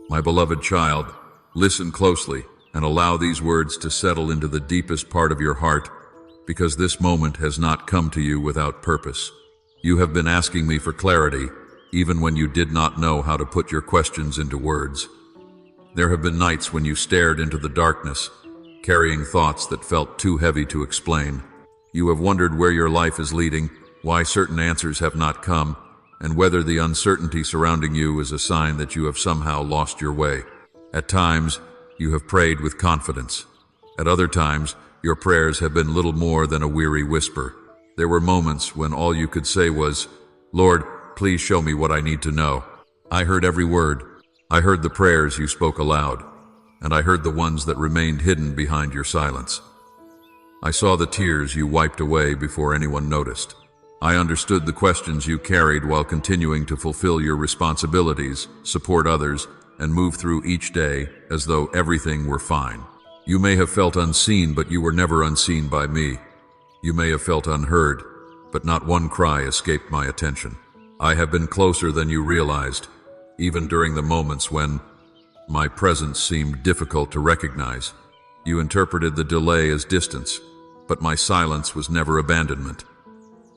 My beloved child, listen closely and allow these words to settle into the deepest part of your heart, because this moment has not come to you without purpose. You have been asking me for clarity, even when you did not know how to put your questions into words. There have been nights when you stared into the darkness, carrying thoughts that felt too heavy to explain. You have wondered where your life is leading, why certain answers have not come, and whether the uncertainty surrounding you is a sign that you have somehow lost your way. At times, you have prayed with confidence. At other times, your prayers have been little more than a weary whisper. There were moments when all you could say was, "Lord, please show me what I need to know." I heard every word. I heard the prayers you spoke aloud, and I heard the ones that remained hidden behind your silence. I saw the tears you wiped away before anyone noticed. I understood the questions you carried while continuing to fulfill your responsibilities, support others, and move through each day as though everything were fine. You may have felt unseen, but you were never unseen by me. You may have felt unheard, but not one cry escaped my attention. I have been closer than you realized, even during the moments when my presence seemed difficult to recognize. You interpreted the delay as distance, but my silence was never abandonment.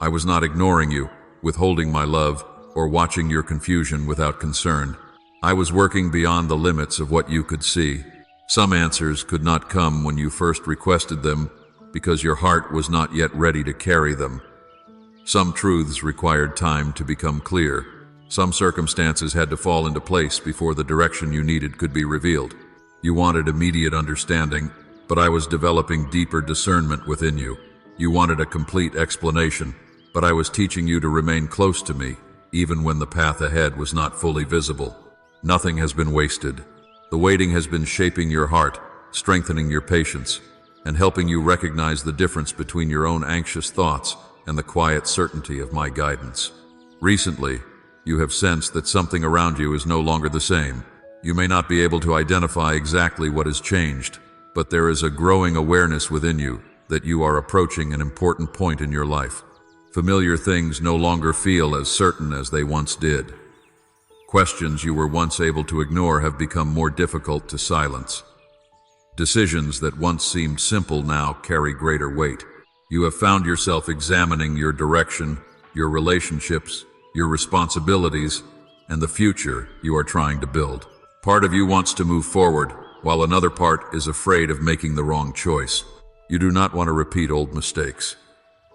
I was not ignoring you, withholding my love, or watching your confusion without concern. I was working beyond the limits of what you could see. Some answers could not come when you first requested them because your heart was not yet ready to carry them. Some truths required time to become clear. Some circumstances had to fall into place before the direction you needed could be revealed. You wanted immediate understanding, but I was developing deeper discernment within you. You wanted a complete explanation, but I was teaching you to remain close to me, even when the path ahead was not fully visible. Nothing has been wasted. The waiting has been shaping your heart, strengthening your patience, and helping you recognize the difference between your own anxious thoughts and the quiet certainty of my guidance. Recently, you have sensed that something around you is no longer the same. You may not be able to identify exactly what has changed, but there is a growing awareness within you that you are approaching an important point in your life. Familiar things no longer feel as certain as they once did. Questions you were once able to ignore have become more difficult to silence. Decisions that once seemed simple now carry greater weight. You have found yourself examining your direction, your relationships, your responsibilities, and the future you are trying to build. Part of you wants to move forward, while another part is afraid of making the wrong choice. You do not want to repeat old mistakes.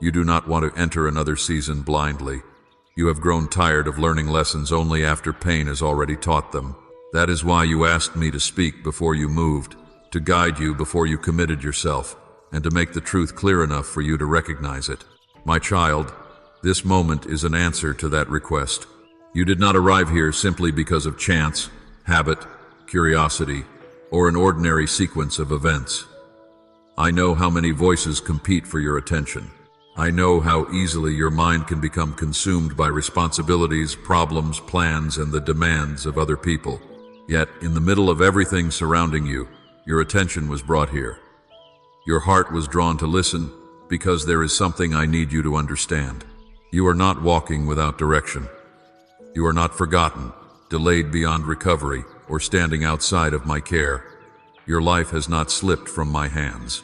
You do not want to enter another season blindly. You have grown tired of learning lessons only after pain has already taught them. That is why you asked me to speak before you moved, to guide you before you committed yourself, and to make the truth clear enough for you to recognize it. My child, this moment is an answer to that request. You did not arrive here simply because of chance, habit, curiosity, or an ordinary sequence of events. I know how many voices compete for your attention. I know how easily your mind can become consumed by responsibilities, problems, plans, and the demands of other people. Yet, in the middle of everything surrounding you, your attention was brought here. Your heart was drawn to listen because there is something I need you to understand. You are not walking without direction. You are not forgotten, delayed beyond recovery, or standing outside of my care. Your life has not slipped from my hands.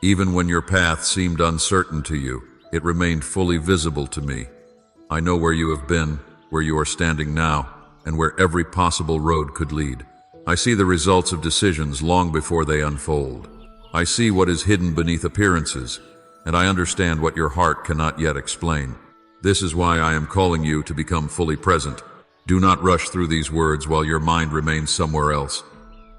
Even when your path seemed uncertain to you, it remained fully visible to me. I know where you have been, where you are standing now, and where every possible road could lead. I see the results of decisions long before they unfold. I see what is hidden beneath appearances, and I understand what your heart cannot yet explain. This is why I am calling you to become fully present. Do not rush through these words while your mind remains somewhere else.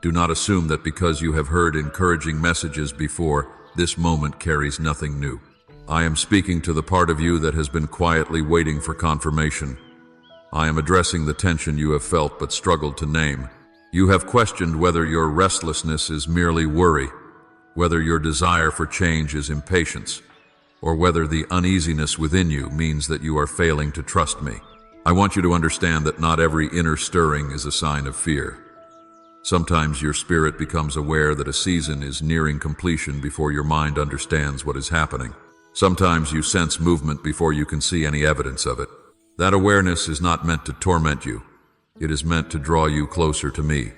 Do not assume that because you have heard encouraging messages before, this moment carries nothing new. I am speaking to the part of you that has been quietly waiting for confirmation. I am addressing the tension you have felt but struggled to name. You have questioned whether your restlessness is merely worry, whether your desire for change is impatience, or whether the uneasiness within you means that you are failing to trust me. I want you to understand that not every inner stirring is a sign of fear. Sometimes your spirit becomes aware that a season is nearing completion before your mind understands what is happening. Sometimes you sense movement before you can see any evidence of it. That awareness is not meant to torment you. It is meant to draw you closer to me.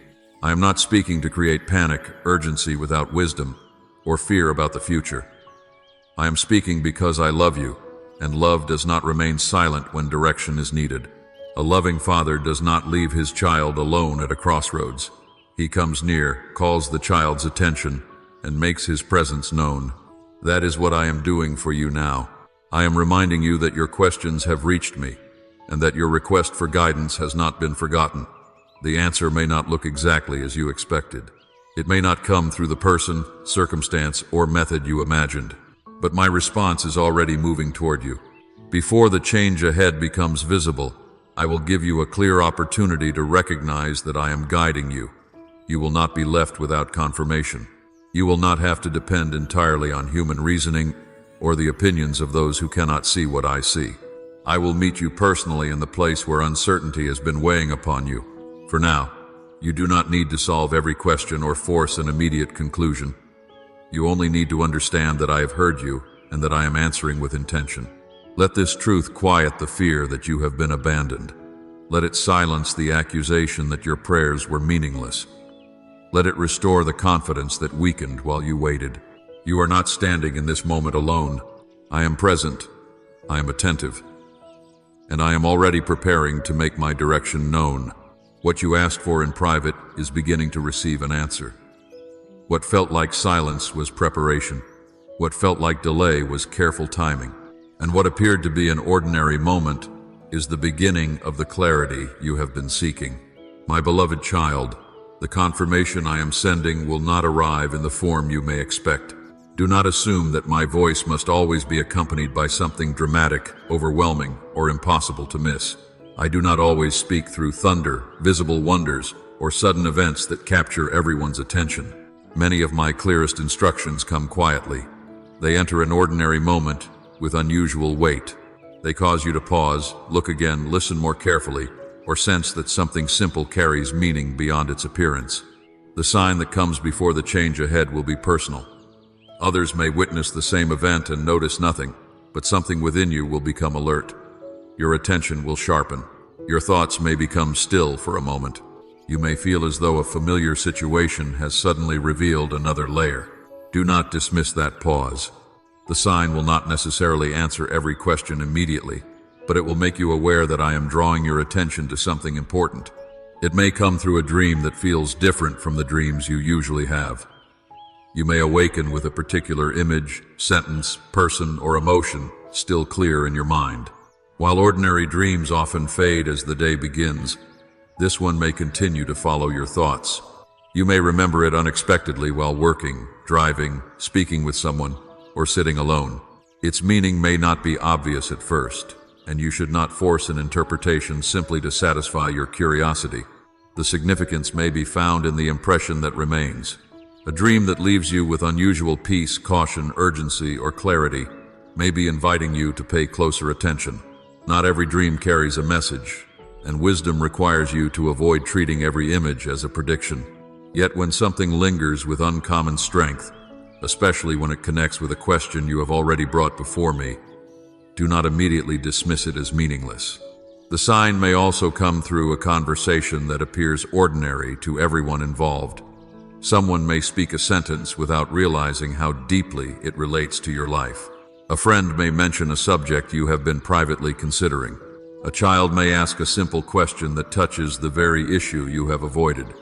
I am not speaking to create panic, urgency without wisdom, or fear about the future. I am speaking because I love you, and love does not remain silent when direction is needed. A loving father does not leave his child alone at a crossroads. He comes near, calls the child's attention, and makes his presence known. That is what I am doing for you now. I am reminding you that your questions have reached me, and that your request for guidance has not been forgotten. The answer may not look exactly as you expected. It may not come through the person, circumstance, or method you imagined. But my response is already moving toward you. Before the change ahead becomes visible, I will give you a clear opportunity to recognize that I am guiding you. You will not be left without confirmation. You will not have to depend entirely on human reasoning or the opinions of those who cannot see what I see. I will meet you personally in the place where uncertainty has been weighing upon you. For now, you do not need to solve every question or force an immediate conclusion. You only need to understand that I have heard you and that I am answering with intention. Let this truth quiet the fear that you have been abandoned. Let it silence the accusation that your prayers were meaningless. Let it restore the confidence that weakened while you waited. You are not standing in this moment alone. I am present, I am attentive, and I am already preparing to make my direction known. What you asked for in private is beginning to receive an answer. What felt like silence was preparation. What felt like delay was careful timing. And what appeared to be an ordinary moment is the beginning of the clarity you have been seeking. My beloved child, the confirmation I am sending will not arrive in the form you may expect. Do not assume that my voice must always be accompanied by something dramatic, overwhelming, or impossible to miss. I do not always speak through thunder, visible wonders, or sudden events that capture everyone's attention. Many of my clearest instructions come quietly. They enter an ordinary moment with unusual weight. They cause you to pause, look again, listen more carefully, or sense that something simple carries meaning beyond its appearance. The sign that comes before the change ahead will be personal. Others may witness the same event and notice nothing, but something within you will become alert. Your attention will sharpen. Your thoughts may become still for a moment. You may feel as though a familiar situation has suddenly revealed another layer. Do not dismiss that pause. The sign will not necessarily answer every question immediately, but it will make you aware that I am drawing your attention to something important. It may come through a dream that feels different from the dreams you usually have. You may awaken with a particular image, sentence, person, or emotion still clear in your mind. While ordinary dreams often fade as the day begins, this one may continue to follow your thoughts. You may remember it unexpectedly while working, driving, speaking with someone, or sitting alone. Its meaning may not be obvious at first, and you should not force an interpretation simply to satisfy your curiosity. The significance may be found in the impression that remains. A dream that leaves you with unusual peace, caution, urgency, or clarity may be inviting you to pay closer attention. Not every dream carries a message, and wisdom requires you to avoid treating every image as a prediction. Yet when something lingers with uncommon strength, especially when it connects with a question you have already brought before me, do not immediately dismiss it as meaningless. The sign may also come through a conversation that appears ordinary to everyone involved. Someone may speak a sentence without realizing how deeply it relates to your life. A friend may mention a subject you have been privately considering. A child may ask a simple question that touches the very issue you have avoided.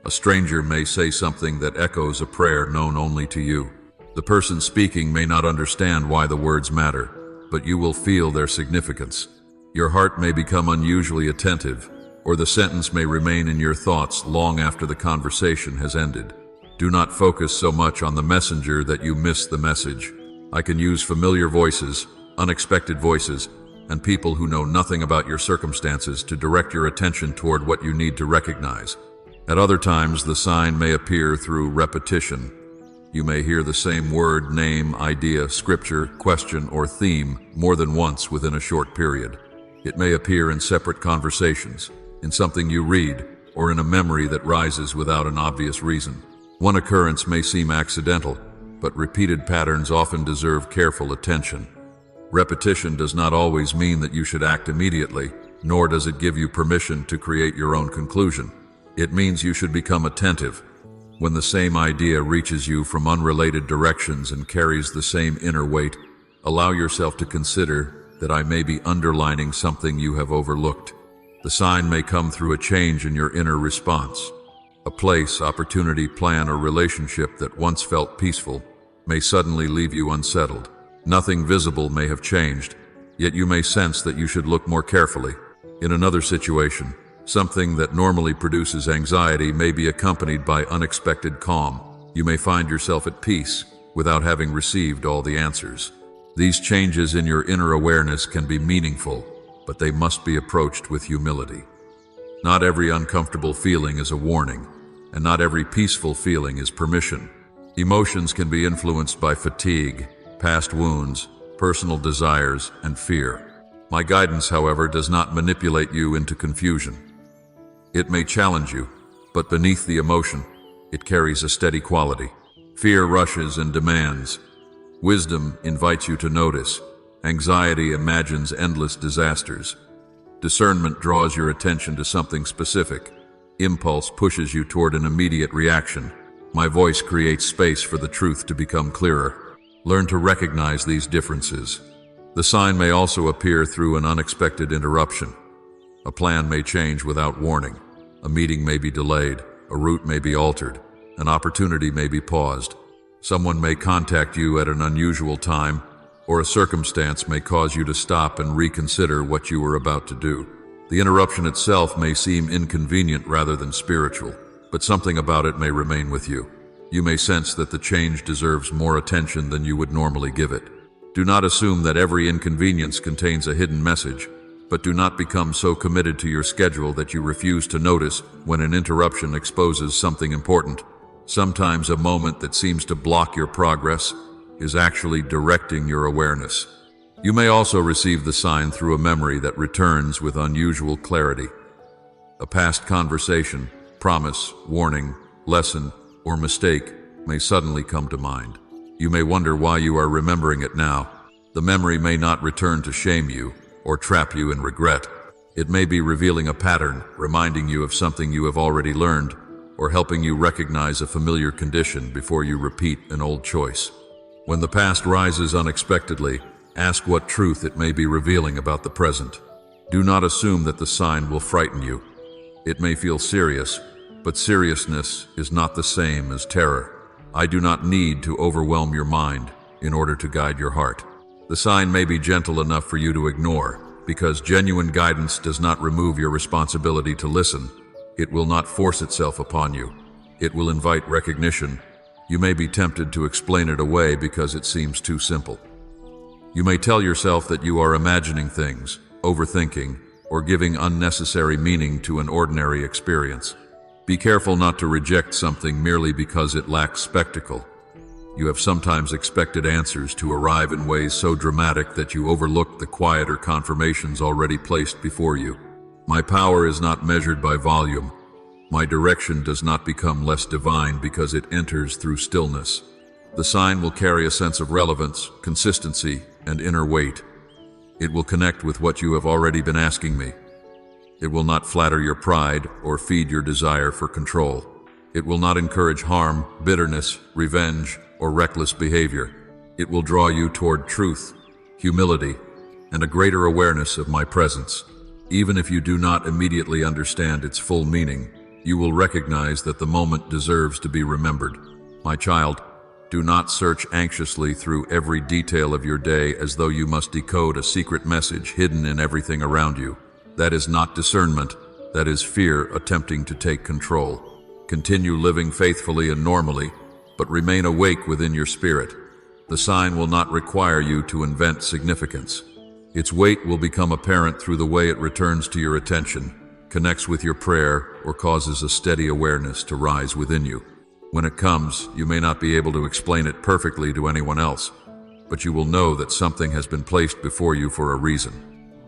A stranger may say something that echoes a prayer known only to you. The person speaking may not understand why the words matter, but you will feel their significance. Your heart may become unusually attentive, or the sentence may remain in your thoughts long after the conversation has ended. Do not focus so much on the messenger that you miss the message. I can use familiar voices, unexpected voices, and people who know nothing about your circumstances to direct your attention toward what you need to recognize. At other times, the sign may appear through repetition. You may hear the same word, name, idea, scripture, question, or theme more than once within a short period. It may appear in separate conversations, in something you read, or in a memory that rises without an obvious reason. One occurrence may seem accidental, but repeated patterns often deserve careful attention. Repetition does not always mean that you should act immediately, nor does it give you permission to create your own conclusion. It means you should become attentive. When the same idea reaches you from unrelated directions and carries the same inner weight, allow yourself to consider that I may be underlining something you have overlooked. The sign may come through a change in your inner response. A place, opportunity, plan, or relationship that once felt peaceful may suddenly leave you unsettled. Nothing visible may have changed, yet you may sense that you should look more carefully. In another situation, something that normally produces anxiety may be accompanied by unexpected calm. You may find yourself at peace without having received all the answers. These changes in your inner awareness can be meaningful, but they must be approached with humility. Not every uncomfortable feeling is a warning, and not every peaceful feeling is permission. Emotions can be influenced by fatigue, past wounds, personal desires, and fear. My guidance, however, does not manipulate you into confusion. It may challenge you, but beneath the emotion, it carries a steady quality. Fear rushes and demands. Wisdom invites you to notice. Anxiety imagines endless disasters. Discernment draws your attention to something specific. Impulse pushes you toward an immediate reaction. My voice creates space for the truth to become clearer. Learn to recognize these differences. The sign may also appear through an unexpected interruption. A plan may change without warning. A meeting may be delayed. A route may be altered. An opportunity may be paused. Someone may contact you at an unusual time, or a circumstance may cause you to stop and reconsider what you were about to do. The interruption itself may seem inconvenient rather than spiritual, but something about it may remain with you. You may sense that the change deserves more attention than you would normally give it. Do not assume that every inconvenience contains a hidden message, but do not become so committed to your schedule that you refuse to notice when an interruption exposes something important. Sometimes a moment that seems to block your progress is actually directing your awareness. You may also receive the sign through a memory that returns with unusual clarity. A past conversation, promise, warning, lesson, or mistake may suddenly come to mind. You may wonder why you are remembering it now. The memory may not return to shame you or trap you in regret. It may be revealing a pattern, reminding you of something you have already learned, or helping you recognize a familiar condition before you repeat an old choice. When the past rises unexpectedly, ask what truth it may be revealing about the present. Do not assume that the sign will frighten you. It may feel serious, but seriousness is not the same as terror. I do not need to overwhelm your mind in order to guide your heart. The sign may be gentle enough for you to ignore, because genuine guidance does not remove your responsibility to listen. It will not force itself upon you. It will invite recognition. You may be tempted to explain it away because it seems too simple. You may tell yourself that you are imagining things, overthinking, or giving unnecessary meaning to an ordinary experience. Be careful not to reject something merely because it lacks spectacle. You have sometimes expected answers to arrive in ways so dramatic that you overlooked the quieter confirmations already placed before you. My power is not measured by volume. My direction does not become less divine because it enters through stillness. The sign will carry a sense of relevance, consistency, and inner weight. It will connect with what you have already been asking me. It will not flatter your pride or feed your desire for control. It will not encourage harm, bitterness, revenge, or reckless behavior. It will draw you toward truth, humility, and a greater awareness of my presence. Even if you do not immediately understand its full meaning, you will recognize that the moment deserves to be remembered. My child, do not search anxiously through every detail of your day as though you must decode a secret message hidden in everything around you. That is not discernment, that is fear attempting to take control. Continue living faithfully and normally, but remain awake within your spirit. The sign will not require you to invent significance. Its weight will become apparent through the way it returns to your attention, connects with your prayer, or causes a steady awareness to rise within you. When it comes, you may not be able to explain it perfectly to anyone else, but you will know that something has been placed before you for a reason.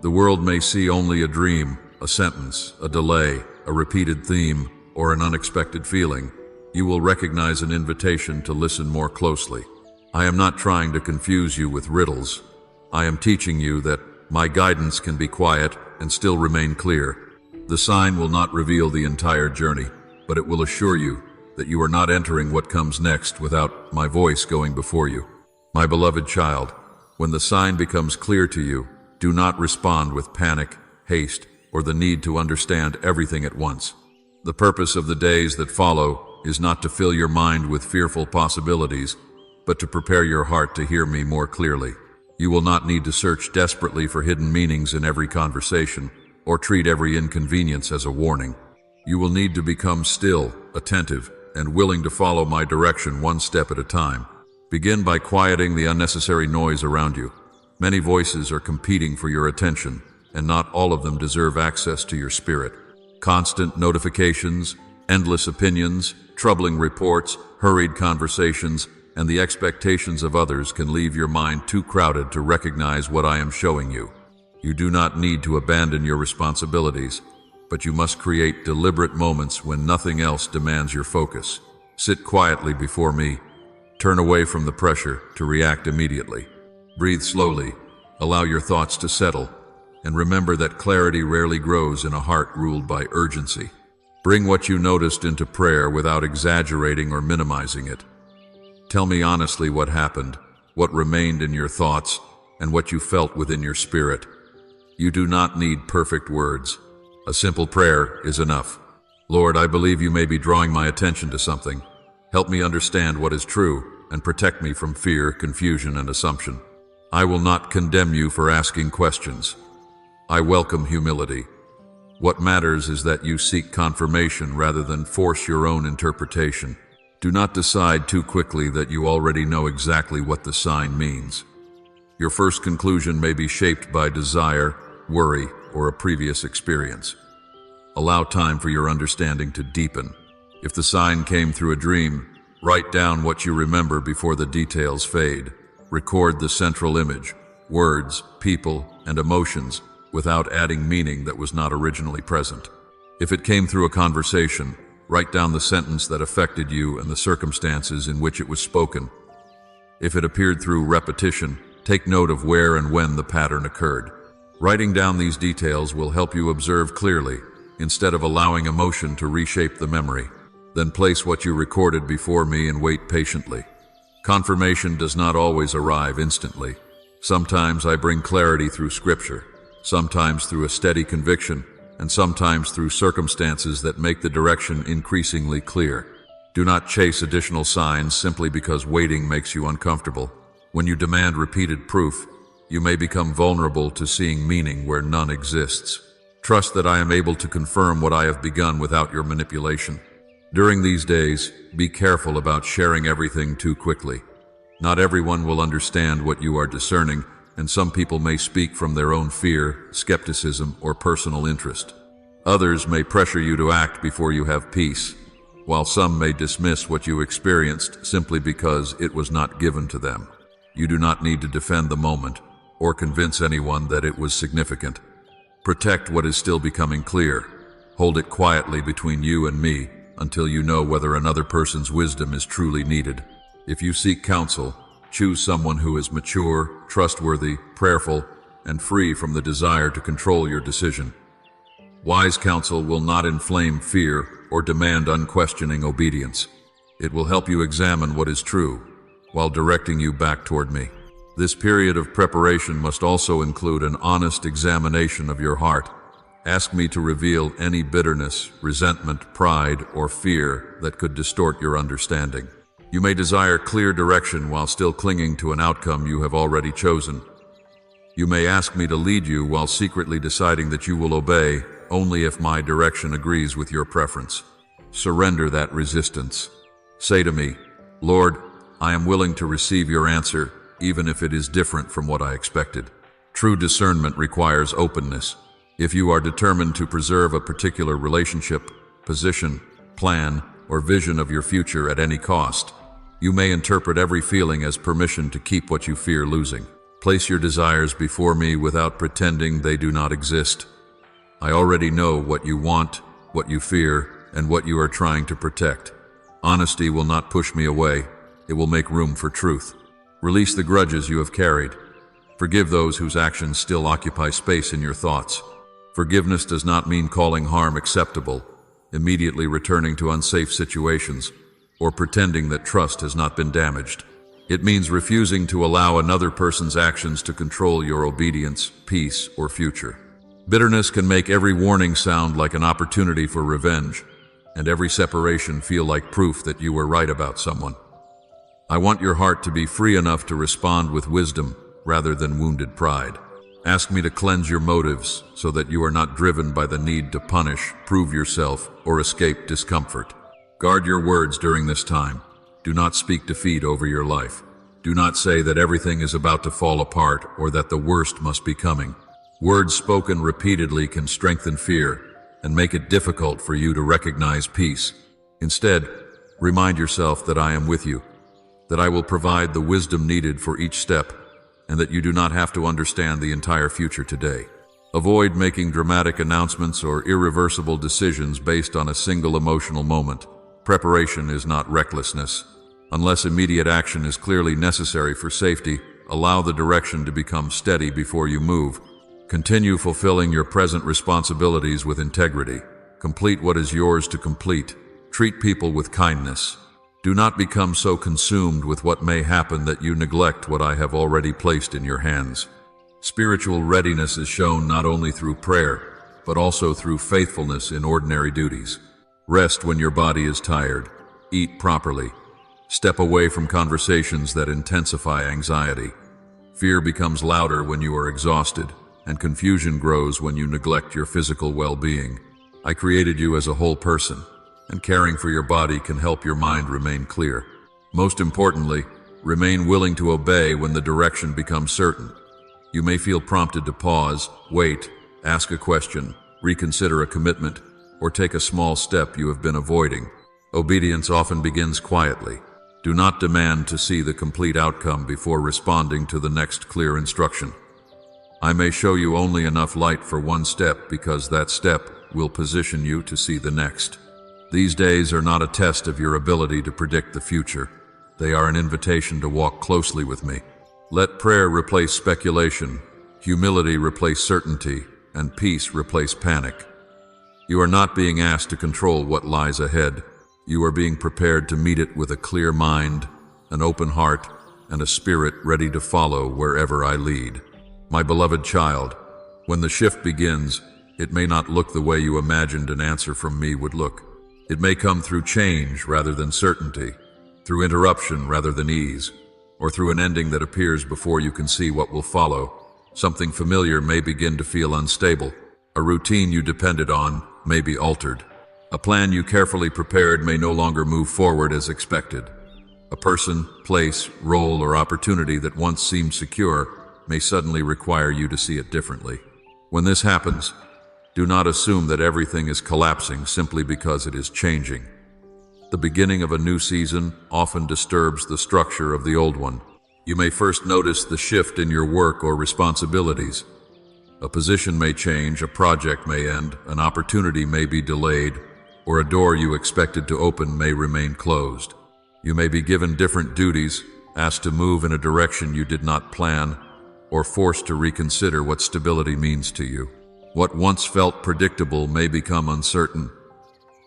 The world may see only a dream, a sentence, a delay, a repeated theme, or an unexpected feeling. You will recognize an invitation to listen more closely. I am not trying to confuse you with riddles. I am teaching you that my guidance can be quiet and still remain clear. The sign will not reveal the entire journey. but it will assure you that you are not entering what comes next without my voice going before you. My beloved child, when the sign becomes clear to you, do not respond with panic, haste, or the need to understand everything at once. The purpose of the days that follow is not to fill your mind with fearful possibilities, but to prepare your heart to hear me more clearly. You will not need to search desperately for hidden meanings in every conversation, or treat every inconvenience as a warning. You will need to become still, attentive, and willing to follow my direction one step at a time. Begin by quieting the unnecessary noise around you. Many voices are competing for your attention, and not all of them deserve access to your spirit. Constant notifications, endless opinions, troubling reports, hurried conversations, and the expectations of others can leave your mind too crowded to recognize what I am showing you. You do not need to abandon your responsibilities, but you must create deliberate moments when nothing else demands your focus. Sit quietly before me. Turn away from the pressure to react immediately. Breathe slowly. Allow your thoughts to settle. And remember that clarity rarely grows in a heart ruled by urgency. Bring what you noticed into prayer without exaggerating or minimizing it. Tell me honestly what happened, what remained in your thoughts, and what you felt within your spirit. You do not need perfect words. A simple prayer is enough. Lord, I believe you may be drawing my attention to something. Help me understand what is true and protect me from fear, confusion, and assumption. I will not condemn you for asking questions. I welcome humility. What matters is that you seek confirmation rather than force your own interpretation. Do not decide too quickly that you already know exactly what the sign means. Your first conclusion may be shaped by desire, worry, or a previous experience. Allow time for your understanding to deepen. If the sign came through a dream, write down what you remember before the details fade. Record the central image, words, people, and emotions, without adding meaning that was not originally present. If it came through a conversation, write down the sentence that affected you and the circumstances in which it was spoken. If it appeared through repetition, take note of where and when the pattern occurred. Writing down these details will help you observe clearly, instead of allowing emotion to reshape the memory. Then place what you recorded before me and wait patiently. Confirmation does not always arrive instantly. Sometimes I bring clarity through Scripture, sometimes through a steady conviction, and sometimes through circumstances that make the direction increasingly clear. Do not chase additional signs simply because waiting makes you uncomfortable. When you demand repeated proof, you may become vulnerable to seeing meaning where none exists. Trust that I am able to confirm what I have begun without your manipulation. During these days, be careful about sharing everything too quickly. Not everyone will understand what you are discerning, and some people may speak from their own fear, skepticism, or personal interest. Others may pressure you to act before you have peace, while some may dismiss what you experienced simply because it was not given to them. You do not need to defend the moment or convince anyone that it was significant. Protect what is still becoming clear. Hold it quietly between you and me until you know whether another person's wisdom is truly needed. If you seek counsel, choose someone who is mature, trustworthy, prayerful, and free from the desire to control your decision. Wise counsel will not inflame fear or demand unquestioning obedience. It will help you examine what is true while directing you back toward me. This period of preparation must also include an honest examination of your heart. Ask me to reveal any bitterness, resentment, pride, or fear that could distort your understanding. You may desire clear direction while still clinging to an outcome you have already chosen. You may ask me to lead you while secretly deciding that you will obey only if my direction agrees with your preference. Surrender that resistance. Say to me, Lord, I am willing to receive your answer, even if it is different from what I expected. True discernment requires openness. If you are determined to preserve a particular relationship, position, plan, or vision of your future at any cost, you may interpret every feeling as permission to keep what you fear losing. Place your desires before me without pretending they do not exist. I already know what you want, what you fear, and what you are trying to protect. Honesty will not push me away. It will make room for truth. Release the grudges you have carried. Forgive those whose actions still occupy space in your thoughts. Forgiveness does not mean calling harm acceptable. immediately returning to unsafe situations, or pretending that trust has not been damaged. It means refusing to allow another person's actions to control your obedience, peace, or future. Bitterness can make every warning sound like an opportunity for revenge, and every separation feel like proof that you were right about someone. I want your heart to be free enough to respond with wisdom rather than wounded pride. Ask me to cleanse your motives so that you are not driven by the need to punish, prove yourself, or escape discomfort. Guard your words during this time. Do not speak defeat over your life. Do not say that everything is about to fall apart or that the worst must be coming. Words spoken repeatedly can strengthen fear and make it difficult for you to recognize peace. Instead, remind yourself that I am with you, that I will provide the wisdom needed for each step, and that you do not have to understand the entire future today. Avoid making dramatic announcements or irreversible decisions based on a single emotional moment. Preparation is not recklessness. Unless immediate action is clearly necessary for safety, allow the direction to become steady before you move. Continue fulfilling your present responsibilities with integrity. Complete what is yours to complete. Treat people with kindness. Do not become so consumed with what may happen that you neglect what I have already placed in your hands. Spiritual readiness is shown not only through prayer, but also through faithfulness in ordinary duties. Rest when your body is tired. Eat properly. Step away from conversations that intensify anxiety. Fear becomes louder when you are exhausted, and confusion grows when you neglect your physical well-being. I created you as a whole person, and caring for your body can help your mind remain clear. Most importantly, remain willing to obey when the direction becomes certain. You may feel prompted to pause, wait, ask a question, reconsider a commitment, or take a small step you have been avoiding. Obedience often begins quietly. Do not demand to see the complete outcome before responding to the next clear instruction. I may show you only enough light for one step because that step will position you to see the next. These days are not a test of your ability to predict the future. They are an invitation to walk closely with me. Let prayer replace speculation, humility replace certainty, and peace replace panic. You are not being asked to control what lies ahead. You are being prepared to meet it with a clear mind, an open heart, and a spirit ready to follow wherever I lead. My beloved child, when the shift begins, it may not look the way you imagined an answer from me would look. It may come through change rather than certainty, through interruption rather than ease, or through an ending that appears before you can see what will follow. Something familiar may begin to feel unstable. A routine you depended on may be altered. A plan you carefully prepared may no longer move forward as expected. A person, place, role, or opportunity that once seemed secure may suddenly require you to see it differently. When this happens, do not assume that everything is collapsing simply because it is changing. The beginning of a new season often disturbs the structure of the old one. You may first notice the shift in your work or responsibilities. A position may change, a project may end, an opportunity may be delayed, or a door you expected to open may remain closed. You may be given different duties, asked to move in a direction you did not plan, or forced to reconsider what stability means to you. What once felt predictable may become uncertain.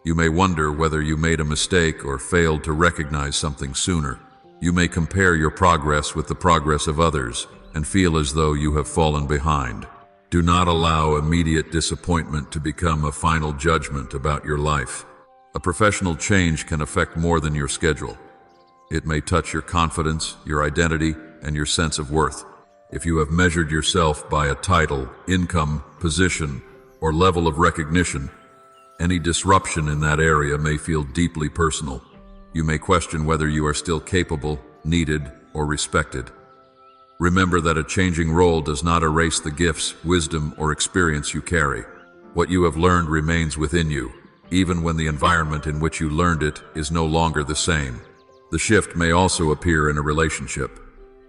You may wonder whether you made a mistake or failed to recognize something sooner. You may compare your progress with the progress of others and feel as though you have fallen behind. Do not allow immediate disappointment to become a final judgment about your life. A professional change can affect more than your schedule. It may touch your confidence, your identity, and your sense of worth. If you have measured yourself by a title, income, position, or level of recognition, any disruption in that area may feel deeply personal. You may question whether you are still capable, needed, or respected. Remember that a changing role does not erase the gifts, wisdom, or experience you carry. What you have learned remains within you, even when the environment in which you learned it is no longer the same. The shift may also appear in a relationship.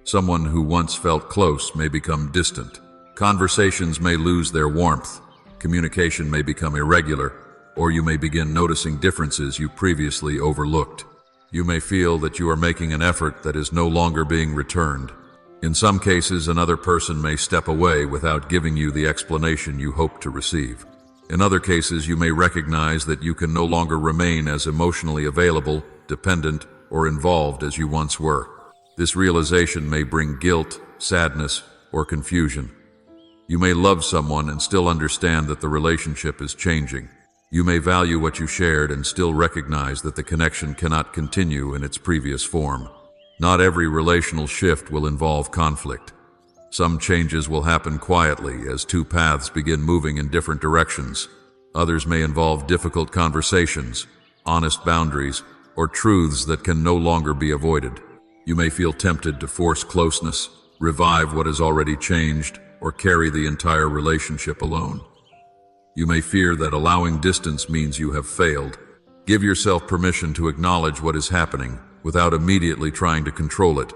Someone who once felt close may become distant. Conversations may lose their warmth. Communication may become irregular, or you may begin noticing differences you previously overlooked. You may feel that you are making an effort that is no longer being returned. In some cases, another person may step away without giving you the explanation you hoped to receive. In other cases, you may recognize that you can no longer remain as emotionally available, dependent, or involved as you once were. This realization may bring guilt, sadness, or confusion. You may love someone and still understand that the relationship is changing. You may value what you shared and still recognize that the connection cannot continue in its previous form. Not every relational shift will involve conflict. Some changes will happen quietly as two paths begin moving in different directions. Others may involve difficult conversations, honest boundaries, or truths that can no longer be avoided. You may feel tempted to force closeness, revive what has already changed, or carry the entire relationship alone. You may fear that allowing distance means you have failed. Give yourself permission to acknowledge what is happening without immediately trying to control it.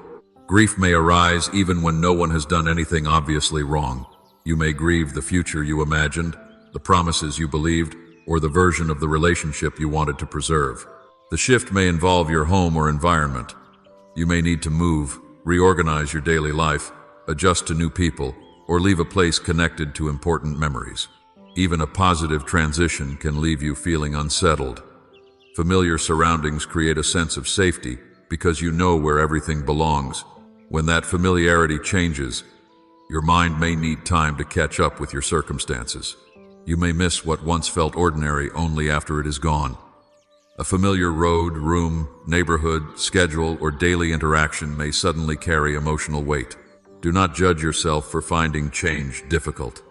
Grief may arise even when no one has done anything obviously wrong. You may grieve the future you imagined, the promises you believed, or the version of the relationship you wanted to preserve. The shift may involve your home or environment. You may need to move, reorganize your daily life, adjust to new people, or leave a place connected to important memories. Even a positive transition can leave you feeling unsettled. Familiar surroundings create a sense of safety because you know where everything belongs. When that familiarity changes, your mind may need time to catch up with your circumstances. You may miss what once felt ordinary only after it is gone. A familiar road, room, neighborhood, schedule, or daily interaction may suddenly carry emotional weight. Do not judge yourself for finding change difficult.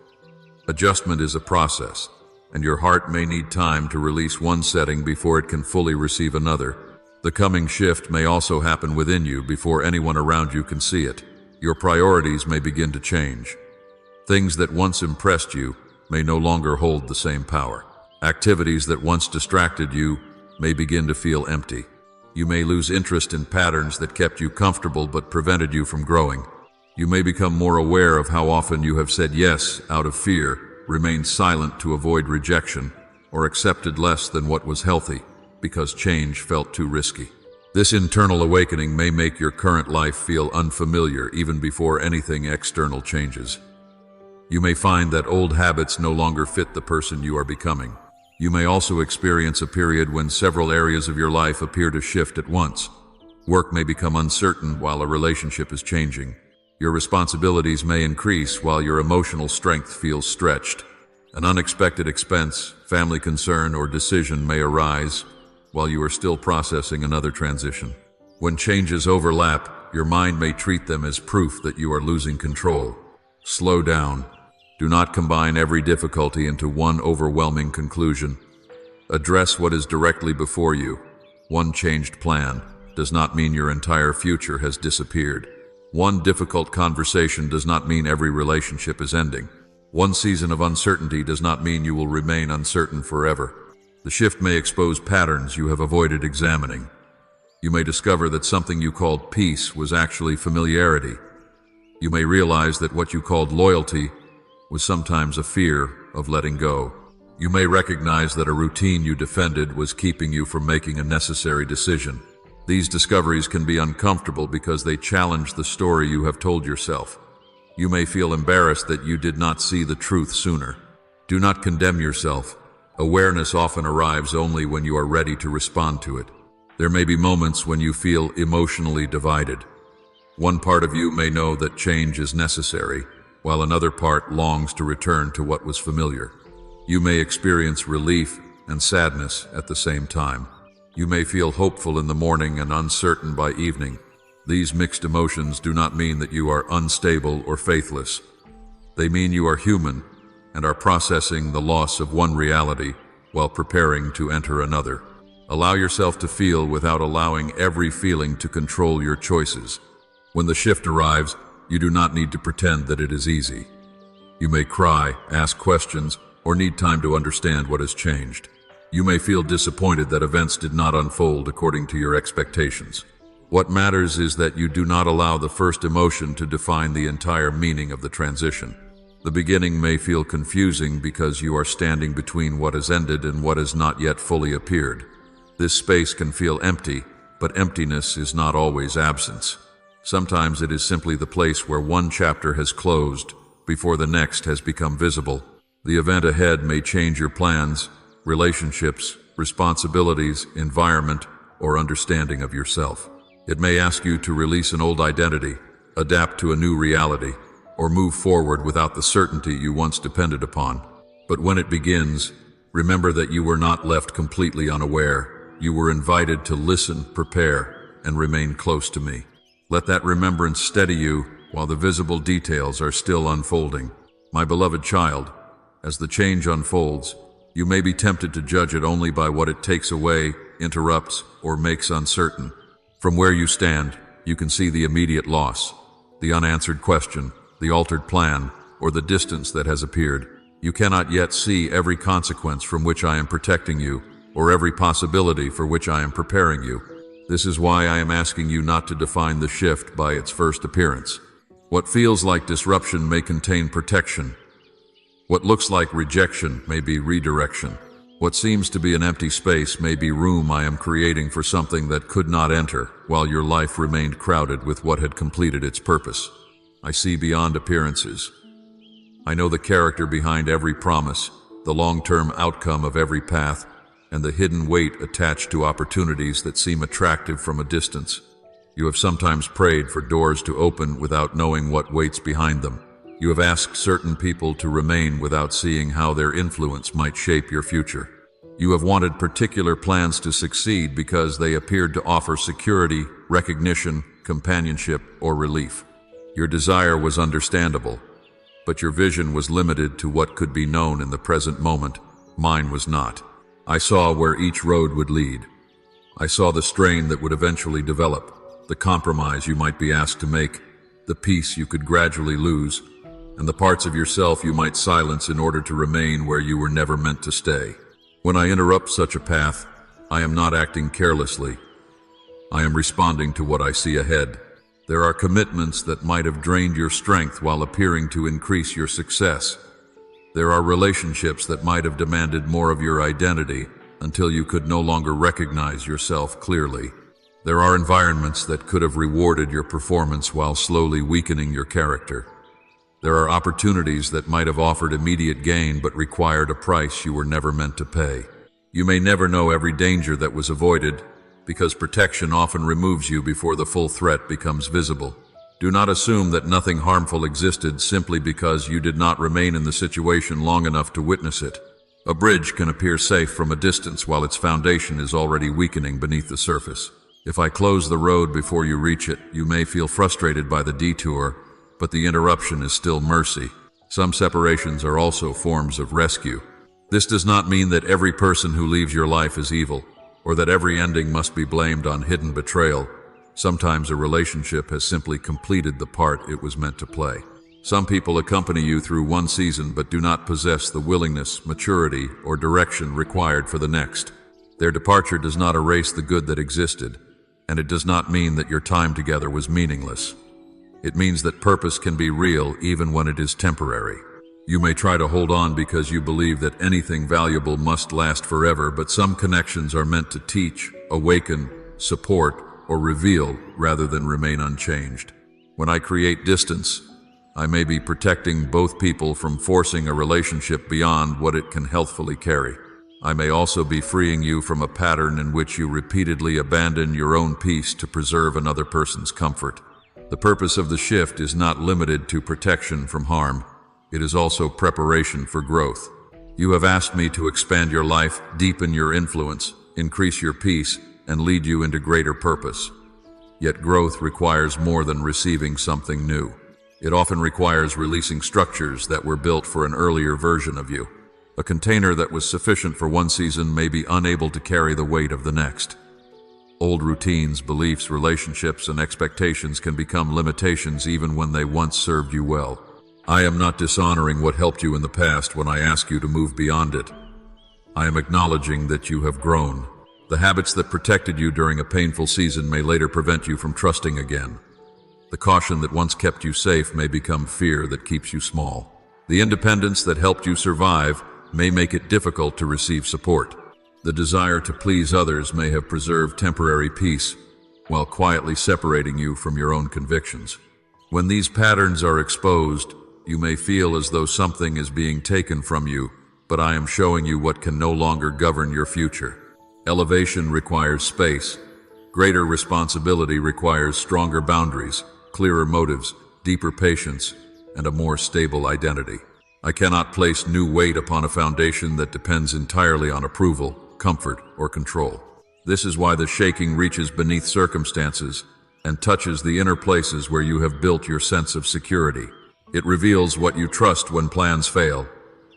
Adjustment is a process, and your heart may need time to release one setting before it can fully receive another. The coming shift may also happen within you before anyone around you can see it. Your priorities may begin to change. Things that once impressed you may no longer hold the same power. Activities that once distracted you may begin to feel empty. You may lose interest in patterns that kept you comfortable but prevented you from growing. You may become more aware of how often you have said yes out of fear, remained silent to avoid rejection, or accepted less than what was healthy because change felt too risky. This internal awakening may make your current life feel unfamiliar even before anything external changes. You may find that old habits no longer fit the person you are becoming. You may also experience a period when several areas of your life appear to shift at once. Work may become uncertain while a relationship is changing. Your responsibilities may increase while your emotional strength feels stretched. An unexpected expense, family concern, or decision may arise while you are still processing another transition. When changes overlap, your mind may treat them as proof that you are losing control. Slow down. Do not combine every difficulty into one overwhelming conclusion. Address what is directly before you. One changed plan does not mean your entire future has disappeared. One difficult conversation does not mean every relationship is ending. One season of uncertainty does not mean you will remain uncertain forever. The shift may expose patterns you have avoided examining. You may discover that something you called peace was actually familiarity. You may realize that what you called loyalty was sometimes a fear of letting go. You may recognize that a routine you defended was keeping you from making a necessary decision. These discoveries can be uncomfortable because they challenge the story you have told yourself. You may feel embarrassed that you did not see the truth sooner. Do not condemn yourself. Awareness often arrives only when you are ready to respond to it. There may be moments when you feel emotionally divided. One part of you may know that change is necessary, while another part longs to return to what was familiar. You may experience relief and sadness at the same time. You may feel hopeful in the morning and uncertain by evening. These mixed emotions do not mean that you are unstable or faithless. They mean you are human and are processing the loss of one reality while preparing to enter another. Allow yourself to feel without allowing every feeling to control your choices. When the shift arrives, you do not need to pretend that it is easy. You may cry, ask questions, or need time to understand what has changed. You may feel disappointed that events did not unfold according to your expectations. What matters is that you do not allow the first emotion to define the entire meaning of the transition. The beginning may feel confusing because you are standing between what has ended and what has not yet fully appeared. This space can feel empty, but emptiness is not always absence. Sometimes it is simply the place where one chapter has closed before the next has become visible. The event ahead may change your plans, relationships, responsibilities, environment, or understanding of yourself. It may ask you to release an old identity, adapt to a new reality, or move forward without the certainty you once depended upon. But when it begins, remember that you were not left completely unaware. You were invited to listen, prepare, and remain close to me. Let that remembrance steady you while the visible details are still unfolding. My beloved child, as the change unfolds, you may be tempted to judge it only by what it takes away, interrupts, or makes uncertain. From where you stand, you can see the immediate loss, the unanswered question, the altered plan, or the distance that has appeared. You cannot yet see every consequence from which I am protecting you, or every possibility for which I am preparing you. This is why I am asking you not to define the shift by its first appearance. What feels like disruption may contain protection. What looks like rejection may be redirection. What seems to be an empty space may be room I am creating for something that could not enter, while your life remained crowded with what had completed its purpose. I see beyond appearances. I know the character behind every promise, the long-term outcome of every path, and the hidden weight attached to opportunities that seem attractive from a distance. You have sometimes prayed for doors to open without knowing what waits behind them. You have asked certain people to remain without seeing how their influence might shape your future. You have wanted particular plans to succeed because they appeared to offer security, recognition, companionship, or relief. Your desire was understandable, but your vision was limited to what could be known in the present moment. Mine was not. I saw where each road would lead. I saw the strain that would eventually develop, the compromise you might be asked to make, the peace you could gradually lose, and the parts of yourself you might silence in order to remain where you were never meant to stay. When I interrupt such a path, I am not acting carelessly. I am responding to what I see ahead. There are commitments that might have drained your strength while appearing to increase your success. There are relationships that might have demanded more of your identity until you could no longer recognize yourself clearly. There are environments that could have rewarded your performance while slowly weakening your character. There are opportunities that might have offered immediate gain but required a price you were never meant to pay. You may never know every danger that was avoided, because protection often removes you before the full threat becomes visible. Do not assume that nothing harmful existed simply because you did not remain in the situation long enough to witness it. A bridge can appear safe from a distance while its foundation is already weakening beneath the surface. If I close the road before you reach it, you may feel frustrated by the detour, but the interruption is still mercy. Some separations are also forms of rescue. This does not mean that every person who leaves your life is evil, or that every ending must be blamed on hidden betrayal. Sometimes a relationship has simply completed the part it was meant to play. Some people accompany you through one season but do not possess the willingness, maturity, or direction required for the next. Their departure does not erase the good that existed, and it does not mean that your time together was meaningless. It means that purpose can be real even when it is temporary. You may try to hold on because you believe that anything valuable must last forever, but some connections are meant to teach, awaken, support, or reveal rather than remain unchanged. When I create distance, I may be protecting both people from forcing a relationship beyond what it can healthfully carry. I may also be freeing you from a pattern in which you repeatedly abandon your own peace to preserve another person's comfort. The purpose of the shift is not limited to protection from harm. It is also preparation for growth. You have asked me to expand your life, deepen your influence, increase your peace, and lead you into greater purpose. Yet growth requires more than receiving something new. It often requires releasing structures that were built for an earlier version of you. A container that was sufficient for one season may be unable to carry the weight of the next. Old routines, beliefs, relationships, and expectations can become limitations even when they once served you well. I am not dishonoring what helped you in the past when I ask you to move beyond it. I am acknowledging that you have grown. The habits that protected you during a painful season may later prevent you from trusting again. The caution that once kept you safe may become fear that keeps you small. The independence that helped you survive may make it difficult to receive support. The desire to please others may have preserved temporary peace, while quietly separating you from your own convictions. When these patterns are exposed, You may feel as though something is being taken from you, but I am showing you what can no longer govern your future. Elevation requires space. Greater responsibility requires stronger boundaries, clearer motives, deeper patience, and a more stable identity. I cannot place new weight upon a foundation that depends entirely on approval, comfort, or control. This is why the shaking reaches beneath circumstances and touches the inner places where you have built your sense of security. It reveals what you trust when plans fail,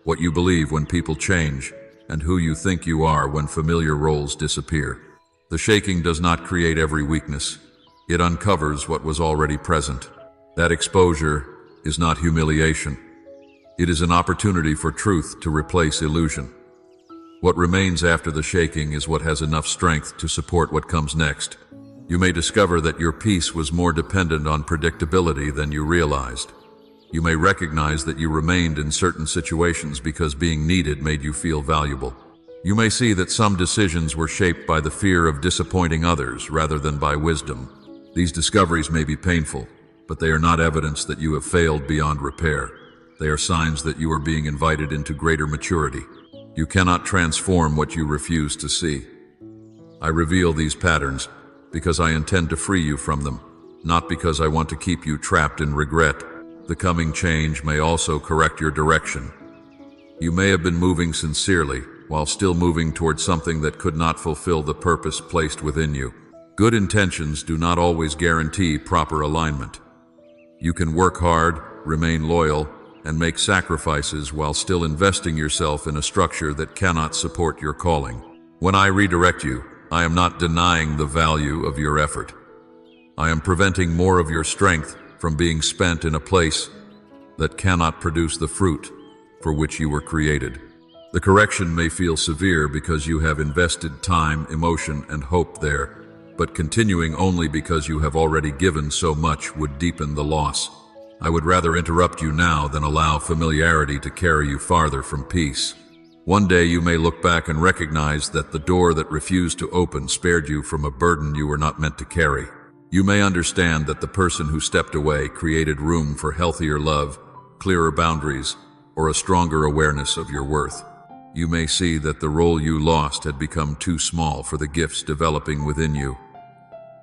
what you believe when people change, and who you think you are when familiar roles disappear. The shaking does not create every weakness. It uncovers what was already present. That exposure is not humiliation. It is an opportunity for truth to replace illusion. What remains after the shaking is what has enough strength to support what comes next. You may discover that your peace was more dependent on predictability than you realized. You may recognize that you remained in certain situations because being needed made you feel valuable. You may see that some decisions were shaped by the fear of disappointing others rather than by wisdom. These discoveries may be painful, but they are not evidence that you have failed beyond repair. They are signs that you are being invited into greater maturity. You cannot transform what you refuse to see. I reveal these patterns because I intend to free you from them, not because I want to keep you trapped in regret. The coming change may also correct your direction. You may have been moving sincerely, while still moving toward something that could not fulfill the purpose placed within you. Good intentions do not always guarantee proper alignment. You can work hard, remain loyal, and make sacrifices while still investing yourself in a structure that cannot support your calling. When I redirect you, I am not denying the value of your effort. I am preventing more of your strength from being spent in a place that cannot produce the fruit for which you were created. The correction may feel severe because you have invested time, emotion, and hope there, but continuing only because you have already given so much would deepen the loss. I would rather interrupt you now than allow familiarity to carry you farther from peace. One day you may look back and recognize that the door that refused to open spared you from a burden you were not meant to carry. You may understand that the person who stepped away created room for healthier love, clearer boundaries, or a stronger awareness of your worth. You may see that the role you lost had become too small for the gifts developing within you.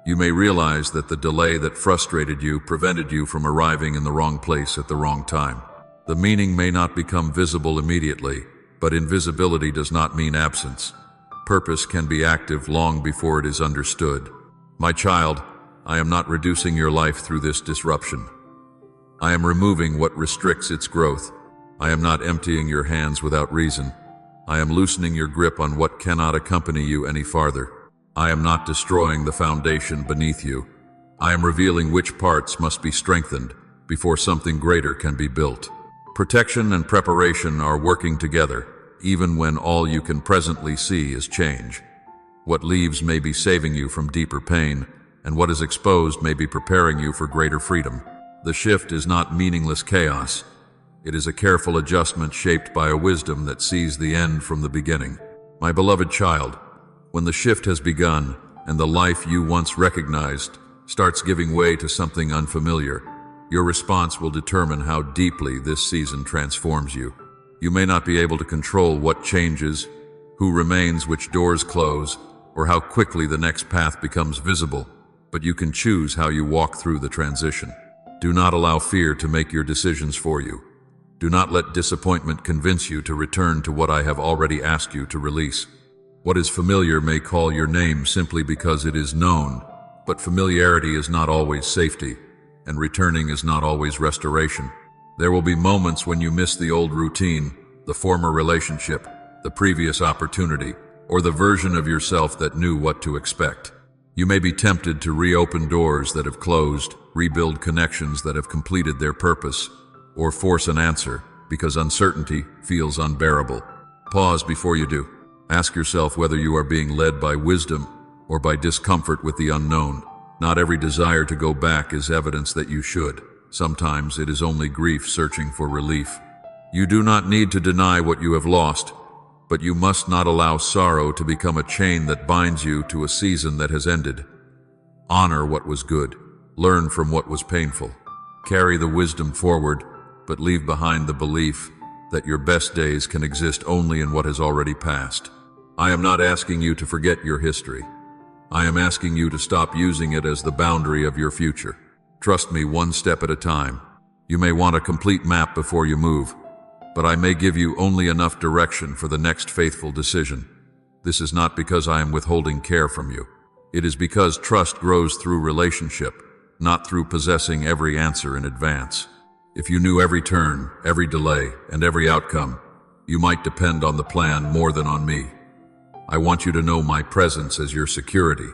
You may realize that the delay that frustrated you prevented you from arriving in the wrong place at the wrong time. The meaning may not become visible immediately, but invisibility does not mean absence. Purpose can be active long before it is understood. My child, I am not reducing your life through this disruption. I am removing what restricts its growth. I am not emptying your hands without reason. I am loosening your grip on what cannot accompany you any farther. I am not destroying the foundation beneath you. I am revealing which parts must be strengthened before something greater can be built. Protection and preparation are working together, even when all you can presently see is change. What leaves may be saving you from deeper pain, and what is exposed may be preparing you for greater freedom. The shift is not meaningless chaos. It is a careful adjustment shaped by a wisdom that sees the end from the beginning. My beloved child, when the shift has begun and the life you once recognized starts giving way to something unfamiliar, your response will determine how deeply this season transforms you. You may not be able to control what changes, who remains, which doors close, or how quickly the next path becomes visible, but you can choose how you walk through the transition. Do not allow fear to make your decisions for you. Do not let disappointment convince you to return to what I have already asked you to release. What is familiar may call your name simply because it is known, but familiarity is not always safety, and returning is not always restoration. There will be moments when you miss the old routine, the former relationship, the previous opportunity, or the version of yourself that knew what to expect. You may be tempted to reopen doors that have closed, rebuild connections that have completed their purpose, or force an answer because uncertainty feels unbearable. Pause before you do. Ask yourself whether you are being led by wisdom or by discomfort with the unknown. Not every desire to go back is evidence that you should. Sometimes it is only grief searching for relief. You do not need to deny what you have lost, but you must not allow sorrow to become a chain that binds you to a season that has ended. Honor what was good. Learn from what was painful. Carry the wisdom forward, but leave behind the belief that your best days can exist only in what has already passed. I am not asking you to forget your history. I am asking you to stop using it as the boundary of your future. Trust me, one step at a time. You may want a complete map before you move, but I may give you only enough direction for the next faithful decision. This is not because I am withholding care from you. It is because trust grows through relationship, not through possessing every answer in advance. If you knew every turn, every delay, and every outcome, you might depend on the plan more than on me. I want you to know my presence as your security,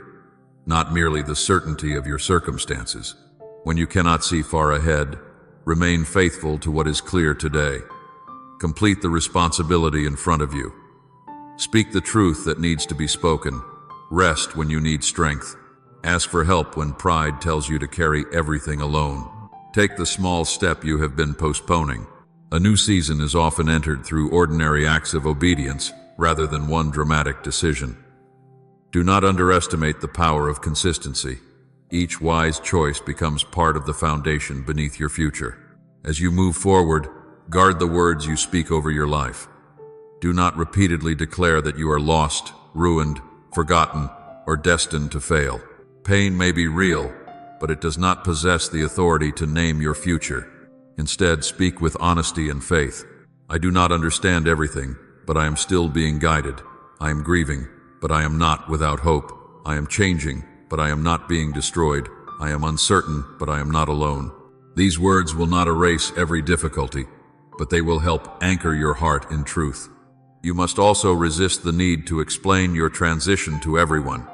not merely the certainty of your circumstances. When you cannot see far ahead, remain faithful to what is clear today. Complete the responsibility in front of you. Speak the truth that needs to be spoken. Rest when you need strength. Ask for help when pride tells you to carry everything alone. Take the small step you have been postponing. A new season is often entered through ordinary acts of obedience rather than one dramatic decision. Do not underestimate the power of consistency. Each wise choice becomes part of the foundation beneath your future. As you move forward, guard the words you speak over your life. Do not repeatedly declare that you are lost, ruined, forgotten, or destined to fail. Pain may be real, but it does not possess the authority to name your future. Instead, speak with honesty and faith. I do not understand everything, but I am still being guided. I am grieving, but I am not without hope. I am changing, but I am not being destroyed. I am uncertain, but I am not alone. These words will not erase every difficulty, but they will help anchor your heart in truth. You must also resist the need to explain your transition to everyone.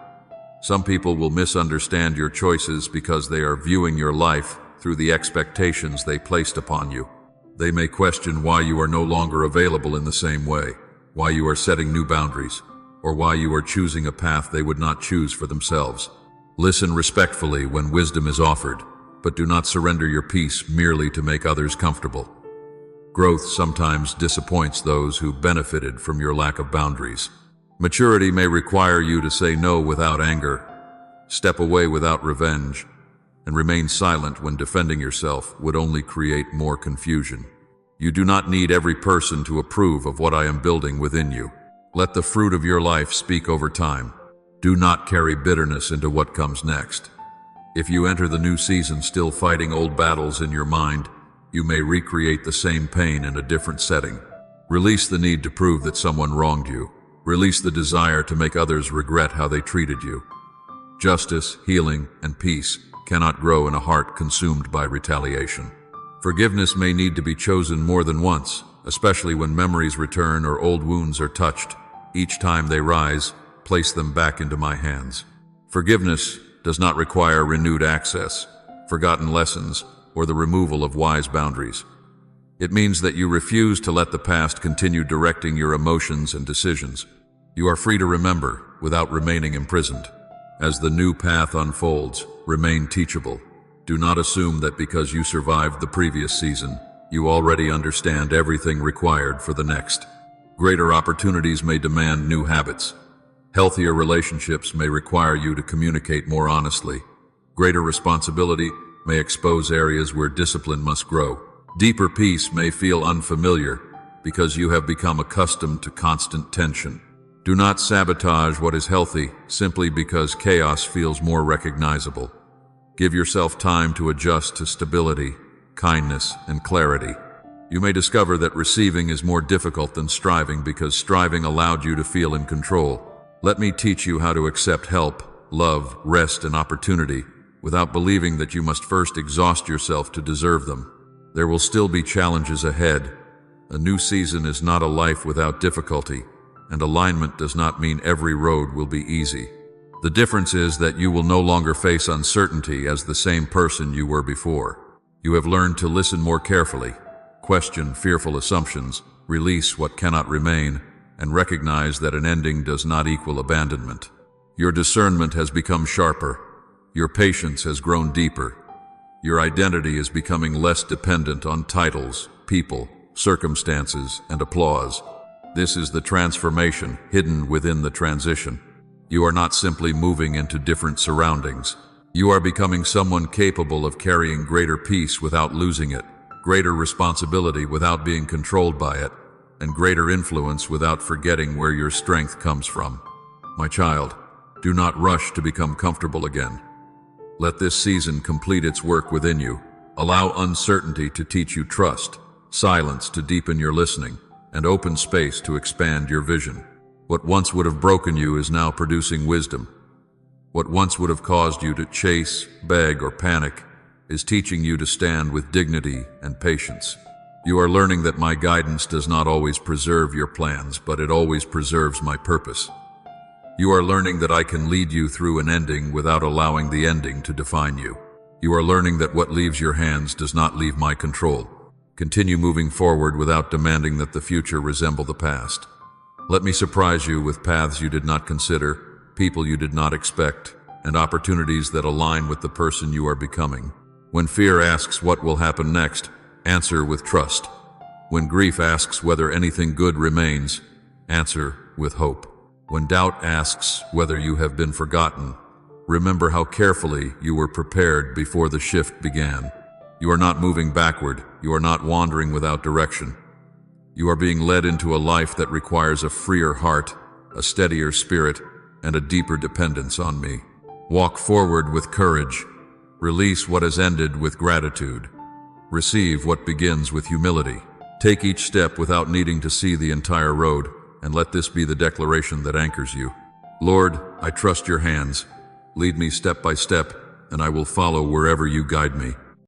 Some people will misunderstand your choices because they are viewing your life through the expectations they placed upon you. They may question why you are no longer available in the same way, why you are setting new boundaries, or why you are choosing a path they would not choose for themselves. Listen respectfully when wisdom is offered, but do not surrender your peace merely to make others comfortable. Growth sometimes disappoints those who benefited from your lack of boundaries. Maturity may require you to say no without anger, step away without revenge, and remain silent when defending yourself would only create more confusion. You do not need every person to approve of what I am building within you. Let the fruit of your life speak over time. Do not carry bitterness into what comes next. If you enter the new season still fighting old battles in your mind, you may recreate the same pain in a different setting. Release the need to prove that someone wronged you. Release the desire to make others regret how they treated you. Justice, healing, and peace cannot grow in a heart consumed by retaliation. Forgiveness may need to be chosen more than once, especially when memories return or old wounds are touched. Each time they rise, place them back into my hands. Forgiveness does not require renewed access, forgotten lessons, or the removal of wise boundaries. It means that you refuse to let the past continue directing your emotions and decisions. You are free to remember without remaining imprisoned. As the new path unfolds, remain teachable. Do not assume that because you survived the previous season, you already understand everything required for the next. Greater opportunities may demand new habits. Healthier relationships may require you to communicate more honestly. Greater responsibility may expose areas where discipline must grow. Deeper peace may feel unfamiliar because you have become accustomed to constant tension. Do not sabotage what is healthy simply because chaos feels more recognizable. Give yourself time to adjust to stability, kindness, and clarity. You may discover that receiving is more difficult than striving because striving allowed you to feel in control. Let me teach you how to accept help, love, rest, and opportunity without believing that you must first exhaust yourself to deserve them. There will still be challenges ahead. A new season is not a life without difficulty, and alignment does not mean every road will be easy. The difference is that you will no longer face uncertainty as the same person you were before. You have learned to listen more carefully, question fearful assumptions, release what cannot remain, and recognize that an ending does not equal abandonment. Your discernment has become sharper. Your patience has grown deeper. Your identity is becoming less dependent on titles, people, circumstances, and applause. This is the transformation hidden within the transition. You are not simply moving into different surroundings. You are becoming someone capable of carrying greater peace without losing it, greater responsibility without being controlled by it, and greater influence without forgetting where your strength comes from. My child, do not rush to become comfortable again. Let this season complete its work within you. Allow uncertainty to teach you trust, silence to deepen your listening, and open space to expand your vision. What once would have broken you is now producing wisdom. What once would have caused you to chase, beg, or panic is teaching you to stand with dignity and patience. You are learning that my guidance does not always preserve your plans, but it always preserves my purpose. You are learning that I can lead you through an ending without allowing the ending to define you. You are learning that what leaves your hands does not leave my control. Continue moving forward without demanding that the future resemble the past. Let me surprise you with paths you did not consider, people you did not expect, and opportunities that align with the person you are becoming. When fear asks what will happen next, answer with trust. When grief asks whether anything good remains, answer with hope. When doubt asks whether you have been forgotten, remember how carefully you were prepared before the shift began. You are not moving backward. You are not wandering without direction. You are being led into a life that requires a freer heart, a steadier spirit, and a deeper dependence on me. Walk forward with courage. Release what has ended with gratitude. Receive what begins with humility. Take each step without needing to see the entire road, and let this be the declaration that anchors you. Lord, I trust your hands. Lead me step by step, and I will follow wherever you guide me.